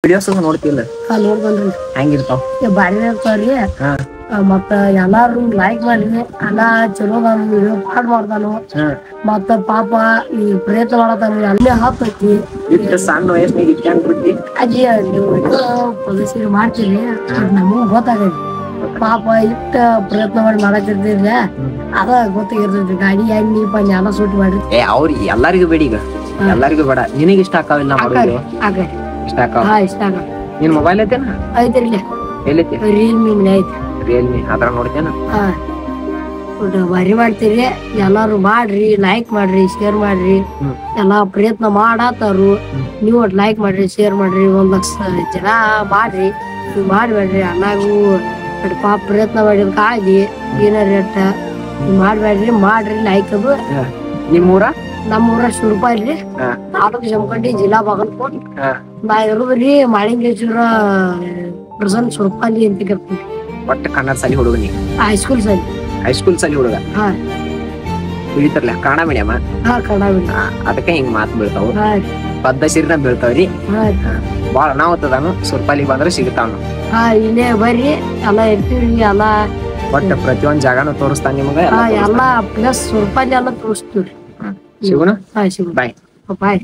Videos ನೋಡ್ತಿಲ್ಲ ನೋಡ್ಬಂದ್ರಿ ಹೆಂಗಿರ್ತಾವ ಬಾರಿ ಇರ್ತಾವ್ರಿ. ಮತ್ತ ಎಲ್ಲಾರು ಲೈಕ್ ಮಾಡ್ರಿ. ಅಲ್ಲ ಚಲೋ ವಿಡಿಯೋ ಪಾಡ್ ಮಾಡ್ತಾನು. ಮತ್ತ ಪಾಪ ಈ ಪ್ರಯತ್ನ ಮಾಡತಾನ ಅಲ್ಲೇ ಹಾಕೈತಿ. ಇಷ್ಟ ಸಣ್ಣ ವಯಸ್ಸಿನಾಗ ಇಟ್ಕೊಂಡ್ ಬಿಟ್ಟಿ ಅಜ್ಜಿ ನೀವು ಪೊಲೀಸರು ಮಾಡ್ತೀರಿ ನಮಗ್ ಗೊತ್ತಾಗೈತಿ. ಪಾಪ ಇಷ್ಟ ಪ್ರಯತ್ನ ಮಾಡಿ ಮಾಡತ್ತಿರ್ತಿರ್ಲ ಅದ ಗೊತ್ತಾಗಿರ್ತೈತಿ. ಗಾಡಿ ಎಣ್ಣಿ ಪಣ್ಣಿ ಎಲ್ಲ ಸೂಟ್ ಮಾಡ್ರಿ. ಅವ್ರ ಎಲ್ಲಾರಿಗೂ ಬೇಡ, ಈಗ ಎಲ್ಲಾರಿಗೂ ಬೇಡ. ನಿನಗ ಇಷ್ಟ ಆಕಾವಿಲ್ಲ ಮಾಡೋದು ಇಷ್ಟ ಆಕಾವ. ಇಷ್ಟ ಆಗ ನಿನ್ ಮೊಬೈಲ್ ಐತೇನ? ಐತ್ರಿ ಎಲ್ಲೈತಿ? ರಿಯಲ್ಮಿ ಐತಿ. ರಿಯಲ್ಮಿ ಅದ್ರ ನೋಡ್ತೇನ? ಬಾರಿ ಮಾಡ್ತೀರಿ. ಎಲ್ಲಾರು ಮಾಡ್ರಿ, ಲೈಕ್ ಮಾಡ್ರಿ, ಶೇರ್ ಮಾಡ್ರಿ. ಎಲ್ಲಾ ಪ್ರಯತ್ನ ಮಾಡಾತಾರು. ನೀವು ಒಟ್ ಲೈಕ್ ಮಾಡ್ರಿ, ಶೇರ್ ಮಾಡ್ರಿ. 1 ಲಕ್ಷ ಜನ ಮಾಡ್ರಿ. ನೀವು ಮಾಡ್ಬೇಡ್ರಿ. ಅನ್ನಾಗೂ ಪಾಪ ಪ್ರಯತ್ನ ಮಾಡಿದ್ಕ ಆಗಿ ಏನಾರ ರೇಟ್ ಮಾಡ್ಬೇಡ್ರಿ. ಮಾಡ್ರಿ ಲೈಕ್. ಅದು ನಿಮ್ಮೂರ? ನಮ್ಮೂರ ಶಿವಪಾಯಿ ತಾಲೂಕ್ ಜಮಖಂಡಿ, ಜಿಲ್ಲಾ ಬಾಗಲಕೋಟ್. ನಾ ಇರೋದ್ರಿ ಮಾಳಿಂಗೇಶ್ವರ ಪ್ರೆಸೆಂಟ್ ಸುರ್ಪಾಲಿ ಅಂತ ಕೇಳ್ತೀನಿ. ಒಟ್ಟ ಕನ್ನಡ ಸಾಲಿ ಹುಡುಗ ನೀ? ಹೈಸ್ಕೂಲ್ ಸಾಲಿ. ಹೈಸ್ಕೂಲ್ ಸಾಲಿ ಹುಡುಗ ತಿಳಿತಾರಲ್ಲ? ಕನ್ನಡ ಮೀಡಿಯಂ? ಕನ್ನಡ ಮೀಡಿಯಂ. ಅದಕ್ಕೆ ಹಿಂಗ್ ಮಾತು ಬೀಳ್ತಾವ, ಪದ್ದ ಸಿರಿನ ಬೀಳ್ತಾವ್ರಿ. ಬಾಳ ಅನಾಹುತದಾನು. ಸುರ್ಪಾಲಿಗೆ ಬಂದ್ರೆ ಸಿಗ್ತಾವ. ಇಲ್ಲೇ ಬರ್ರಿ, ಎಲ್ಲಾ ಇರ್ತೀವ್ರಿ. ಎಲ್ಲಾ ಒಟ್ಟ ಪ್ರತಿಯೊಂದ್ ಜಾಗನು ತೋರಿಸ್ತಾನ ನಿಮ್ಗ. ಎಲ್ಲಾ ಪ್ಲಸ್ ಸುರ್ಪಾಲಿ ಎಲ್ಲ ತೋರಿಸ್ತೀವ್ರಿ. ಶಿವನ ಶಿವ ಬಾಯ್. ಬಾಯ್.